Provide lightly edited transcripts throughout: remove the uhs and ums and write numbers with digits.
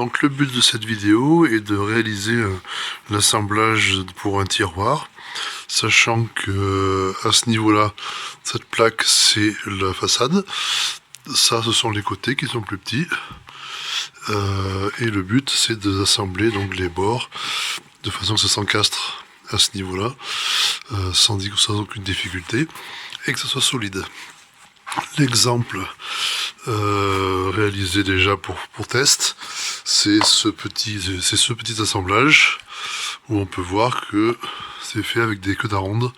Donc le but de cette vidéo est de réaliser l'assemblage pour un tiroir, sachant que à ce niveau-là, cette plaque c'est la façade, ça ce sont les côtés qui sont plus petits, et le but c'est d'assembler donc les bords de façon que ça s'encastre à ce niveau-là, sans aucune difficulté, et que ça soit solide. L'exemple réalisé déjà pour test, c'est ce petit assemblage où on peut voir que c'est fait avec des queues d'aronde,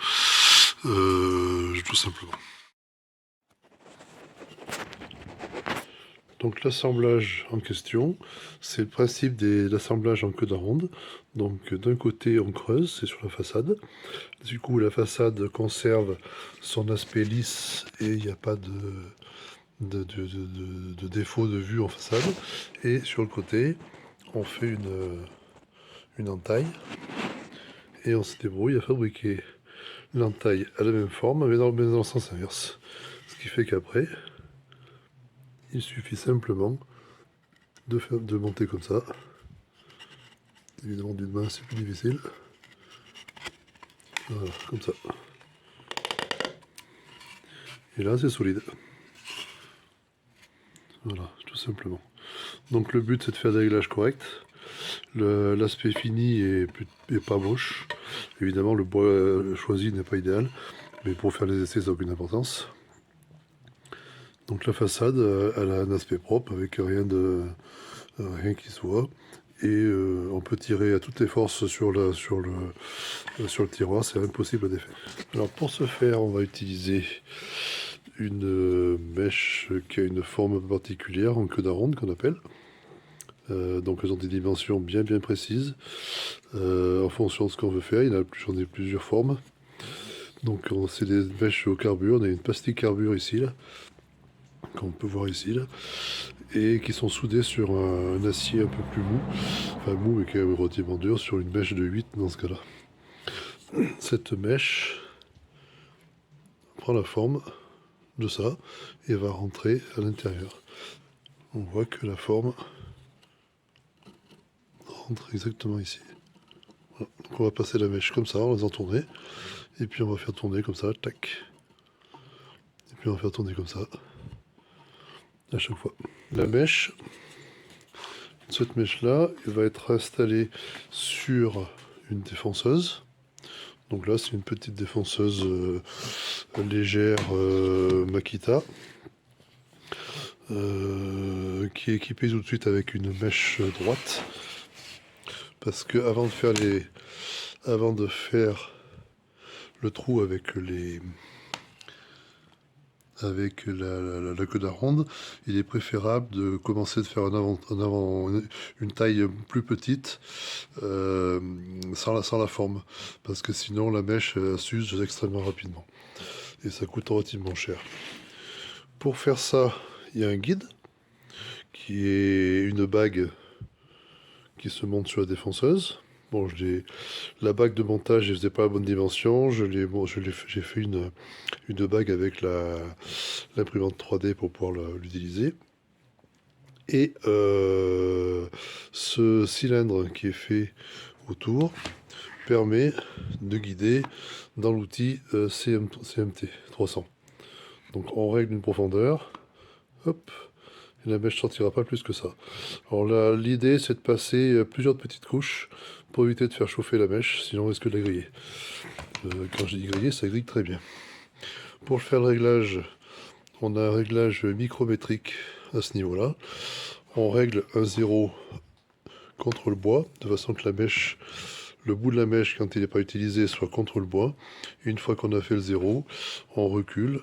tout simplement. Donc l'assemblage en question, c'est le principe de l'assemblage en queue d'aronde. Donc d'un côté on creuse, c'est sur la façade. Du coup la façade conserve son aspect lisse et il n'y a pas de défaut de vue en façade. Et sur le côté, on fait une entaille et on se débrouille à fabriquer l'entaille à la même forme mais dans le sens inverse. Ce qui fait qu'après, il suffit simplement de monter comme ça. Évidemment d'une main c'est plus difficile. Voilà, comme ça. Et là c'est solide. Voilà, tout simplement. Donc le but c'est de faire des réglages corrects. L'aspect fini est pas moche. Évidemment le bois choisi n'est pas idéal, mais pour faire les essais ça n'a aucune importance. Donc la façade, elle a un aspect propre avec rien qui se voit. Et on peut tirer à toutes les forces sur le tiroir, c'est impossible à défaire. Alors pour ce faire, on va utiliser une mèche qui a une forme particulière en queue d'aronde qu'on appelle. Donc elles ont des dimensions bien précises en fonction de ce qu'on veut faire. J'en ai plusieurs formes. Donc c'est des mèches au carbure. On a une plastique carbure ici, là, qu'on peut voir ici, là, et qui sont soudées sur un acier un peu plus mou, enfin mou mais quand même relativement dur, sur une mèche de 8 dans ce cas-là. Cette mèche prend la forme de ça et va rentrer à l'intérieur. On voit que la forme rentre exactement ici. Voilà. Donc on va passer la mèche comme ça en la faisant tourner, et puis on va faire tourner comme ça, tac, et puis on va faire tourner comme ça à chaque fois. La mèche, cette mèche là, elle va être installée sur une défonceuse. Donc là c'est une petite défonceuse légère Makita, qui est équipée tout de suite avec une mèche droite, parce que avant de faire le trou avec la queue d'aronde, il est préférable de commencer de faire une taille plus petite, sans la forme, parce que sinon la mèche s'use extrêmement rapidement et ça coûte relativement cher. Pour faire ça, il y a un guide qui est une bague qui se monte sur la défonceuse. Bon, la bague de montage, je faisais pas la bonne dimension. J'ai fait une bague avec l'imprimante 3D pour pouvoir l'utiliser. Et ce cylindre qui est fait autour permet de guider dans l'outil CMT 300. Donc on règle une profondeur, hop, et la mèche sortira pas plus que ça. Alors là, l'idée c'est de passer plusieurs petites couches pour éviter de faire chauffer la mèche, sinon on risque de la griller. Quand je dis griller, ça grille très bien. Pour faire le réglage, on a un réglage micrométrique à ce niveau-là. On règle un 0 contre le bois, de façon que le bout de la mèche, quand il n'est pas utilisé, soit contre le bois. Et une fois qu'on a fait le 0, on recule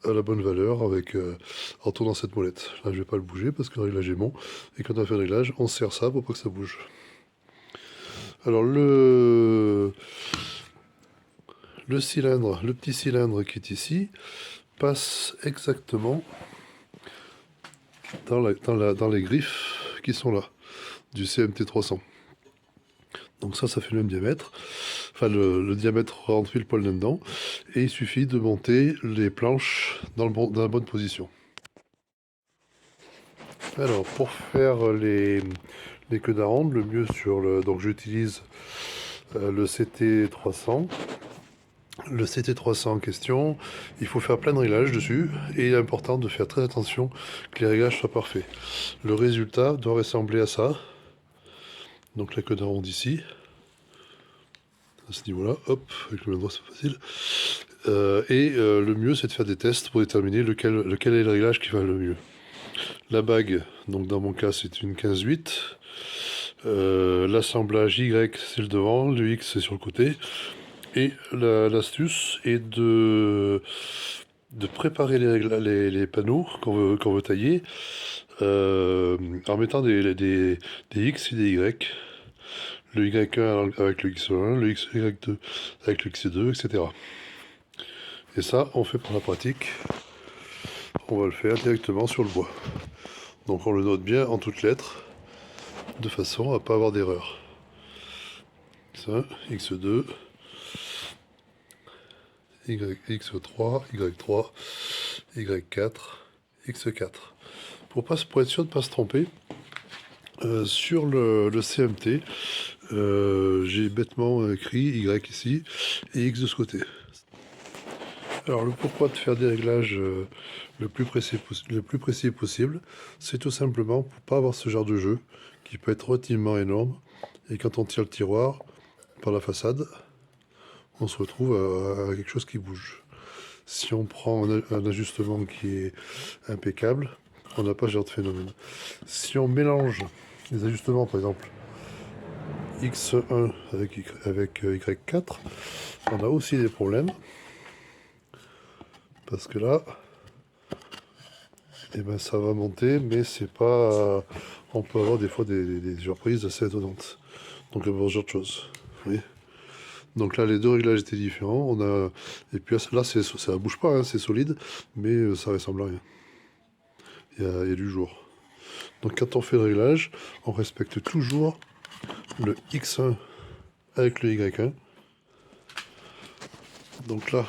à la bonne valeur en tournant cette molette. Là je vais pas le bouger parce que le réglage est bon, et quand on a fait le réglage, on serre ça pour pas que ça bouge. Alors le petit cylindre qui est ici passe exactement dans les griffes qui sont là du CMT 300. Donc ça fait le même diamètre. Enfin, le diamètre rentre pile poil là-dedans. Et il suffit de monter les planches dans la bonne position. Alors, pour faire les les queues d'aronde, le mieux sur le... Donc j'utilise le CT300. Le CT300 en question, il faut faire plein de réglages dessus et il est important de faire très attention que les réglages soient parfaits. Le résultat doit ressembler à ça. Donc la queue d'aronde ici, à ce niveau-là, hop, avec le main droit c'est facile. Le mieux c'est de faire des tests pour déterminer lequel est le réglage qui va le mieux. La bague, donc dans mon cas c'est une 15-8. L'assemblage Y c'est le devant, le X c'est sur le côté. Et l'astuce est de préparer les panneaux qu'on veut tailler en mettant des X et des Y. Le Y1 avec le X1, le Y2 avec le X2, etc. Et ça, on fait par la pratique. On va le faire directement sur le bois. Donc on le note bien en toutes lettres, de façon à ne pas avoir d'erreur. Ça, X2, X3, Y3, Y4, X4. Pour être sûr de ne pas se tromper, sur le CMT, j'ai bêtement écrit Y ici et X de ce côté. Alors le pourquoi de faire des réglages le plus précis possible, c'est tout simplement pour pas avoir ce genre de jeu qui peut être relativement énorme et quand on tire le tiroir par la façade, on se retrouve à quelque chose qui bouge. Si on prend un ajustement qui est impeccable, on n'a pas ce genre de phénomène. Si on mélange les ajustements, par exemple X1 avec Y4, on a aussi des problèmes. Parce que là, eh ben, ça va monter, mais c'est pas... on peut avoir des fois des surprises assez étonnantes. Donc il y a ce genre de choses. Vous voyez, donc là, les deux réglages étaient différents. On a... Et puis là, ça bouge pas, hein, c'est solide, mais ça ressemble à rien. Il y a du jour. Donc quand on fait le réglage, on respecte toujours le X1 avec le Y1. Donc là,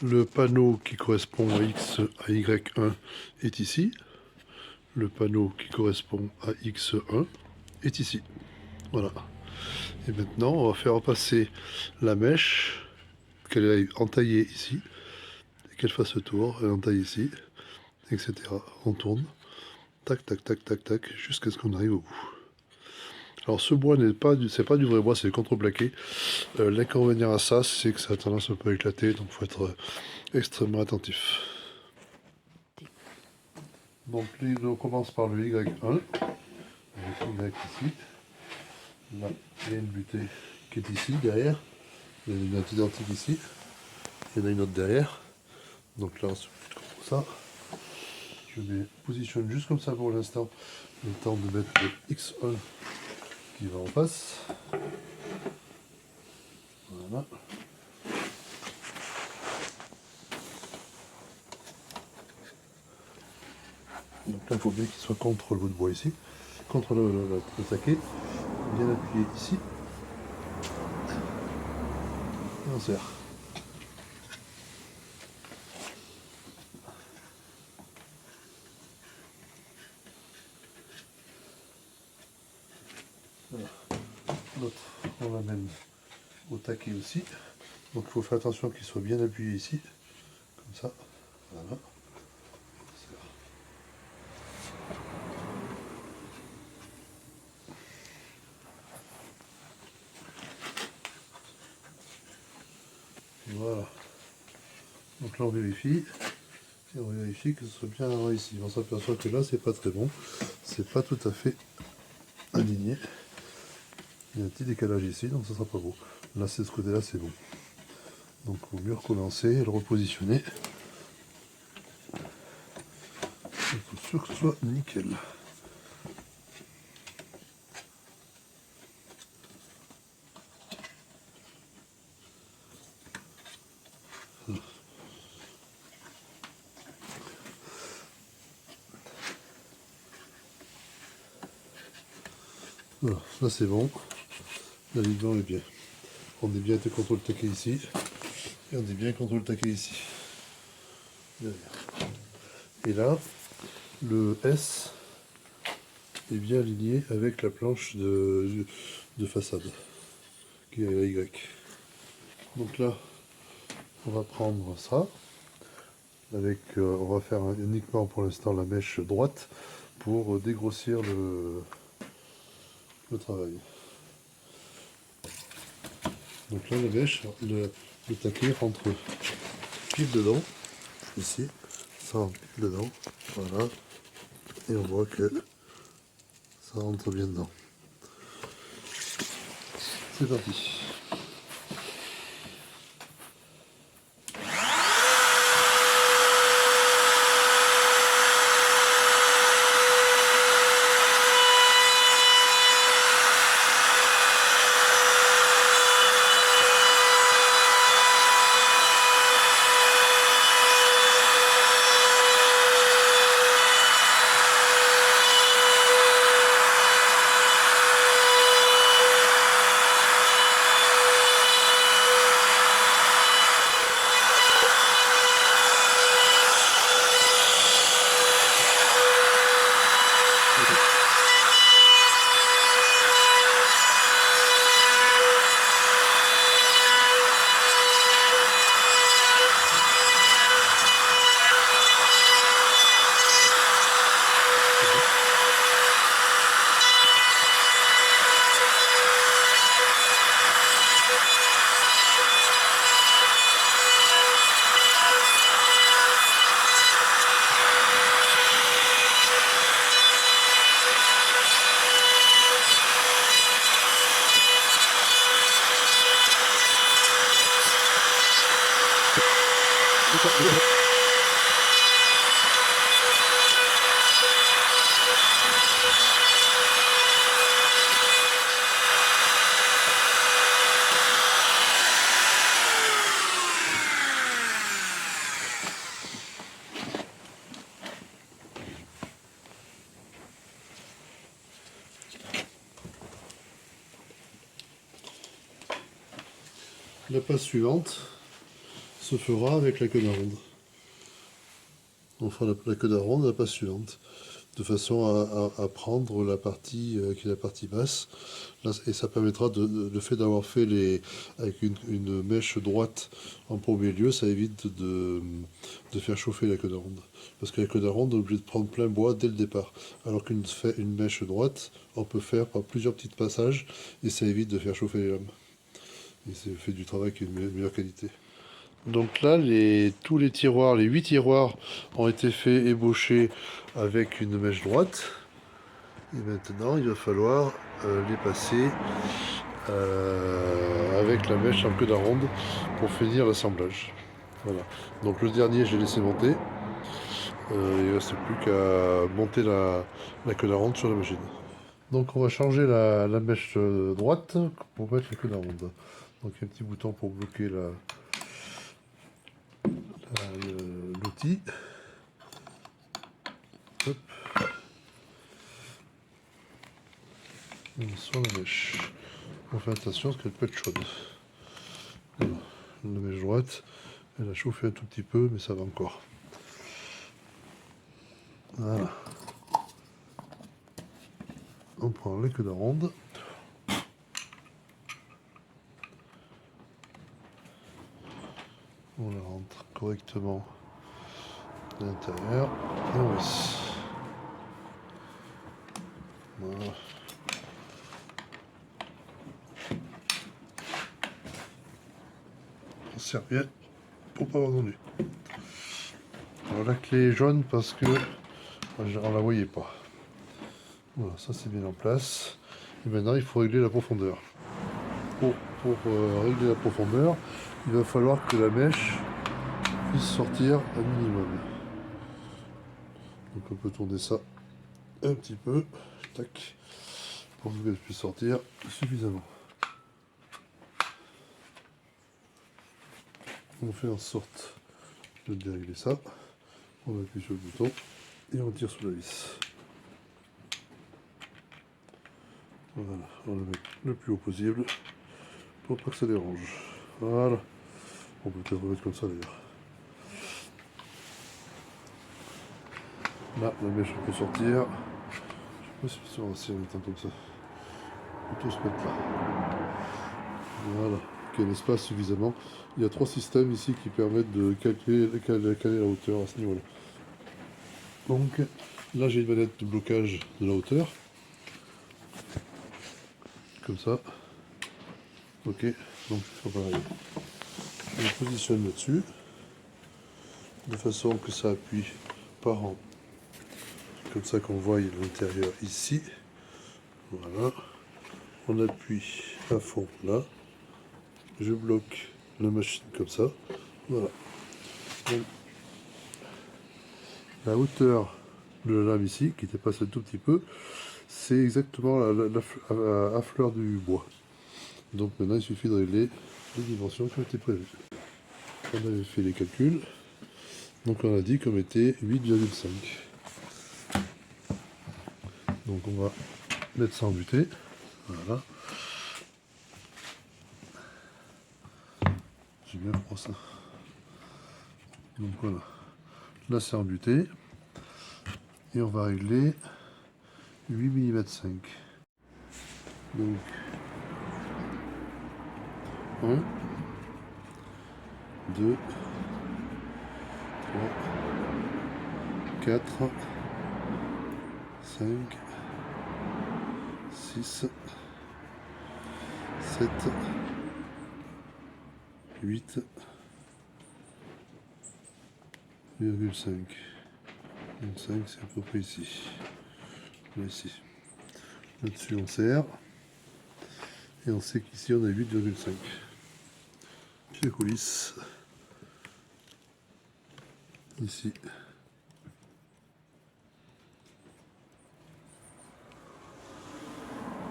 le panneau qui correspond à X à Y1 est ici. Le panneau qui correspond à X1 est ici. Voilà. Et maintenant, on va faire passer la mèche, qu'elle aille entailler ici, et qu'elle fasse le tour, elle entaille ici, etc. On tourne, tac, tac, tac, tac, tac, jusqu'à ce qu'on arrive au bout. Alors ce bois c'est pas du vrai bois, c'est contreplaqué. L'inconvénient à ça, c'est que ça a tendance un peu à éclater, donc il faut être extrêmement attentif. Donc on commence par le Y1, avec Y ici. Là, il y a une butée qui est ici, derrière. Il y en a une autre identique ici. Il y en a une autre derrière. Donc là, on se bute comme ça. Je les positionne juste comme ça pour l'instant. Le temps de mettre le X1 qui va en face. Voilà. Donc là, il faut bien qu'il soit contre le bout de bois ici. Contre le taquet. Bien appuyé ici. Et on serre. Voilà. L'autre, on l'amène au taquet aussi. Donc il faut faire attention qu'il soit bien appuyé ici. Comme ça. Voilà. Voilà. Donc là on vérifie. Et on vérifie que ce soit bien ici. On s'aperçoit que là c'est pas très bon. C'est pas tout à fait aligné. Il y a un petit décalage ici, donc ça sera pas beau. Là c'est de ce côté-là, c'est bon. Donc il vaut mieux recommencer et le repositionner. Il faut sûr que ce soit nickel. Voilà, là c'est bon. L'alignement est bien. On est bien contre le taquet ici. Et on est bien contre le taquet ici. Derrière. Et là, le S est bien aligné avec la planche de façade, qui est la Y. Donc là, on va prendre ça, on va faire uniquement pour l'instant la mèche droite pour dégrossir le travail. Donc là, la mèche, le taquet rentre pile dedans, ici, ça rentre pile dedans, voilà, et on voit que ça rentre bien dedans. C'est parti. La passe suivante se fera avec la queue d'aronde. On fera la queue d'aronde, la passe suivante, de façon à prendre la partie qui est la partie basse. Là, et ça permettra, le fait d'avoir fait avec une mèche droite en premier lieu, ça évite de faire chauffer la queue d'aronde. Parce que la queue d'aronde, on est obligé de prendre plein bois dès le départ. Alors qu'une mèche droite, on peut faire par plusieurs petits passages et ça évite de faire chauffer les lames. Et ça fait du travail qui est de meilleure qualité. Donc là, tous les tiroirs, les 8 tiroirs ont été faits ébaucher avec une mèche droite. Et maintenant, il va falloir les passer avec la mèche en queue d'aronde pour finir l'assemblage. Voilà. Donc le dernier, j'ai laissé monter. Il ne reste plus qu'à monter la queue d'aronde sur la machine. Donc on va changer la mèche droite pour mettre la queue d'aronde. Donc il y a un petit bouton pour bloquer l'outil. Hop. Sur la mèche. On fait attention parce qu'elle peut être chaude. Voilà. La mèche droite, elle a chauffé un tout petit peu, mais ça va encore. Voilà. On prend la queue d'aronde. On la rentre correctement à l'intérieur et on laisse. Voilà. On serre bien pour pas avoir d'ennui. Alors la clé est jaune parce que on la voyait pas. Voilà, ça c'est bien en place. Et maintenant il faut régler la profondeur. Pour régler la profondeur, il va falloir que la mèche puisse sortir un minimum. Donc on peut tourner ça un petit peu, tac, pour qu'elle puisse sortir suffisamment. On fait en sorte de dérégler ça. On appuie sur le bouton et on tire sur la vis. Voilà, on le met le plus haut possible pour pas que ça dérange. Voilà, on peut peut-être remettre comme ça d'ailleurs. Là, la mèche peut sortir. c'est aussi en étant comme ça. Plutôt se mettre là. Voilà, qu'il y ait l'espace suffisamment. Il y a 3 systèmes ici qui permettent de caler la hauteur à ce niveau-là. Donc là j'ai une manette de blocage de la hauteur. Comme ça. Ok, donc je fais pareil. Je me positionne là-dessus. De façon que ça appuie par an. Comme ça qu'on voit l'intérieur ici. Voilà. On appuie à fond là. Je bloque la machine comme ça. Voilà. Donc, la hauteur de la lame ici, qui dépasse un tout petit peu, c'est exactement la fleur du bois. Donc maintenant il suffit de régler les dimensions qui ont été prévues. On avait fait les calculs. Donc on a dit qu'on mettait 8,5. Donc on va mettre ça en butée. Voilà. J'ai bien froid ça. Donc voilà. Là c'est en butée. Et on va régler 8 mm 5. Donc 1, 2, 3, 4, 5, 6, 7, 8, 8,5. Donc 5 c'est à peu près ici. Là, ici. Là-dessus on serre. Et on sait qu'ici on a 8,5. Pied coulisse. Ici.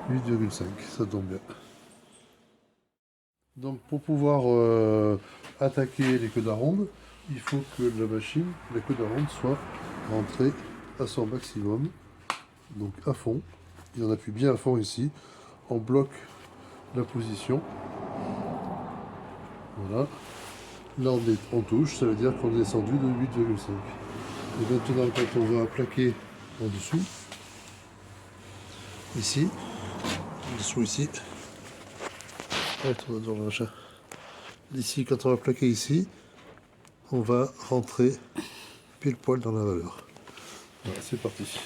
« 8,5, ça tombe bien. Donc pour pouvoir attaquer les queues d'aronde, il faut que la machine, la queue d'aronde, soit rentrée à son maximum, donc à fond. Et on appuie bien à fond ici, on bloque la position. Voilà. Là on touche, ça veut dire qu'on est descendu de 8,5. Et maintenant quand on va plaquer en dessous, ici, en dessous ici, ici quand on va plaquer ici, on va rentrer pile poil dans la valeur. Voilà, c'est parti.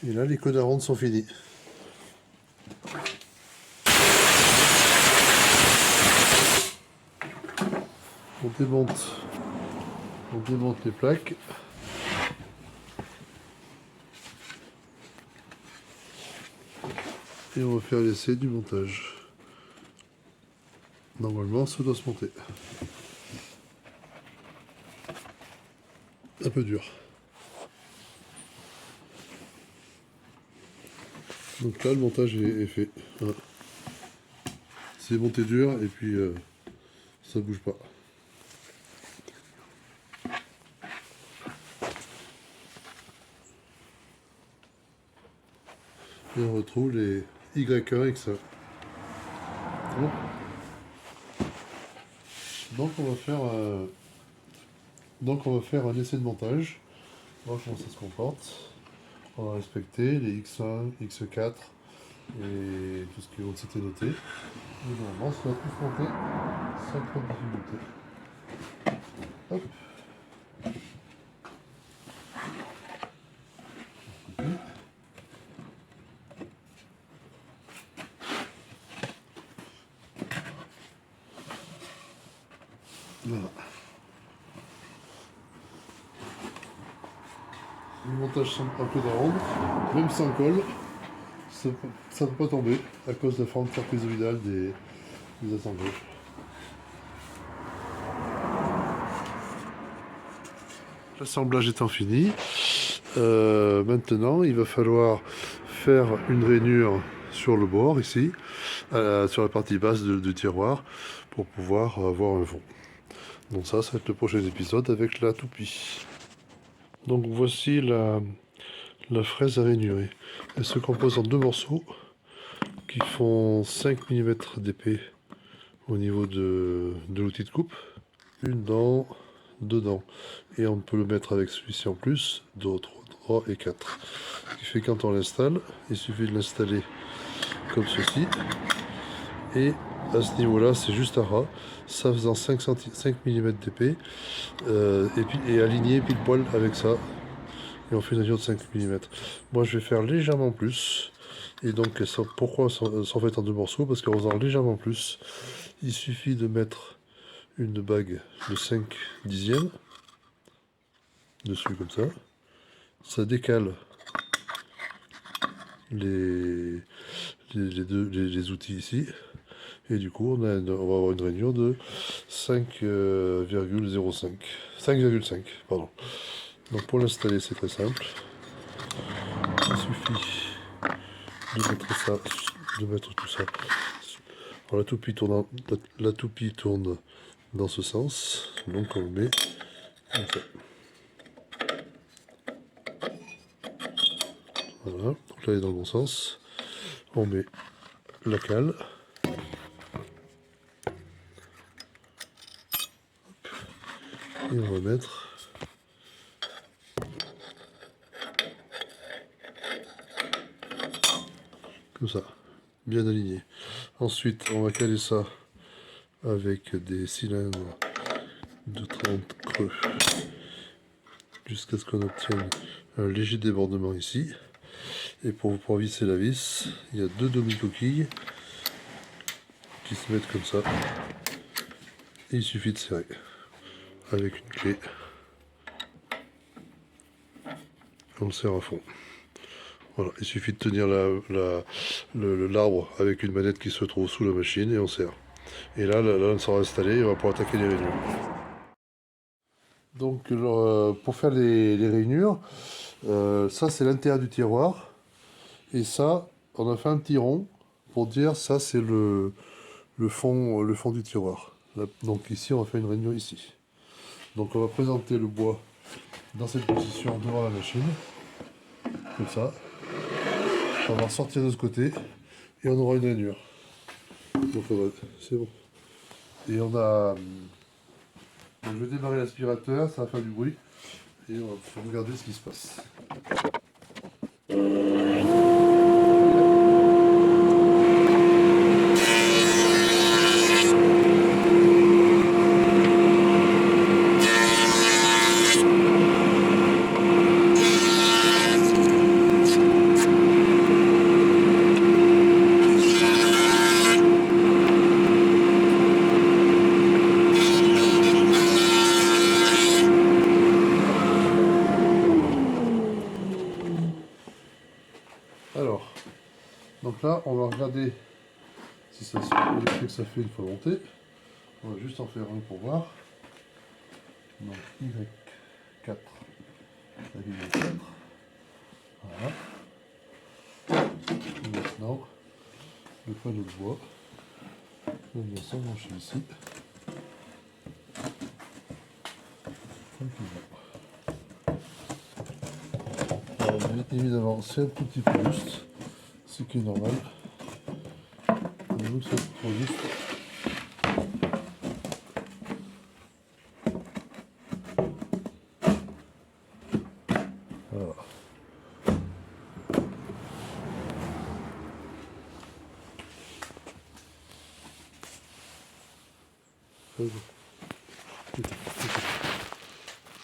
Et là, les queues d'aronde sont finies. On démonte les plaques. Et on va faire l'essai du montage. Normalement, ça doit se monter. Un peu dur. Donc là, le montage est fait. Voilà. C'est monté dur et puis ça bouge pas. Et on retrouve les Y1 X1. Bon. Donc on va faire un essai de montage. On va voir comment ça se comporte. On va respecter les X1, X4 et tout ce qui s'était noté. Et normalement, ça va tout monter sans trop de difficulté. Hop. Voilà. Le montage un peu d'aronde, même sans colle, ça ne peut pas tomber à cause de la forme trapezoïdale des assemblages. L'assemblage étant fini, maintenant il va falloir faire une rainure sur le bord ici, sur la partie basse du tiroir, pour pouvoir avoir un fond. Donc ça va être le prochain épisode avec la toupie. Donc voici la fraise à rainurer. Elle se compose en deux morceaux qui font 5 mm d'épais au niveau de l'outil de coupe. Une dent, deux dents. Et on peut le mettre avec celui-ci en plus, d'autres 3 et 4. Ce qui fait quand on l'installe, il suffit de l'installer comme ceci. Et à ce niveau-là, c'est juste à ras. Ça faisant 5 mm d'épais. Et aligné pile poil avec ça. Et on fait une rainure de 5 mm. Moi je vais faire légèrement plus. Et donc pourquoi s'en fait en deux morceaux? Parce qu'en faisant légèrement plus, il suffit de mettre une bague de 5 dixièmes dessus comme ça. Ça décale les outils ici. Et du coup on va avoir une rainure de 5,05. 5,5 pardon. Donc pour l'installer c'est très simple. Il suffit de mettre tout ça. Alors, la toupie tourne dans ce sens, donc on le met comme ça. Voilà, donc là il est dans le bon sens. On met la cale. Et on va mettre comme ça, bien aligné. Ensuite, on va caler ça avec des cylindres de 30 creux jusqu'à ce qu'on obtienne un léger débordement ici. Et pour visser la vis, il y a deux demi-coquilles qui se mettent comme ça. Et il suffit de serrer avec une clé. On le serre à fond. Voilà, il suffit de tenir l'arbre avec une manette qui se trouve sous la machine et on serre. Et là, la lame sera installée et on va pouvoir attaquer les rainures. Donc pour faire les rainures, ça c'est l'intérieur du tiroir. Et ça, on a fait un petit rond pour dire ça c'est le fond du tiroir. Là, donc ici on va faire une rainure ici. Donc on va présenter le bois dans cette position devant la machine. Comme ça. On va ressortir de ce côté et on aura une rainure. Donc c'est bon. Et on a... Donc, je vais démarrer l'aspirateur, ça va faire du bruit. Et on va regarder ce qui se passe. Alors, donc là, on va regarder si ça se fait, l'effet que ça fait une fois monté. On va juste en faire un pour voir. Donc Y4, la ligne 4. Voilà. Et maintenant, le panneau de bois. On va s'embrancher ici. Alors, évidemment, c'est un tout petit peu juste, ce qui est normal. Donc, c'est trop juste. Voilà.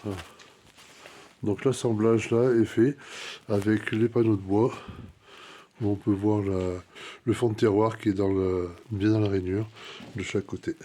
Voilà. Donc l'assemblage là est fait avec les panneaux de bois où on peut voir le fond de tiroir qui est bien dans la rainure de chaque côté.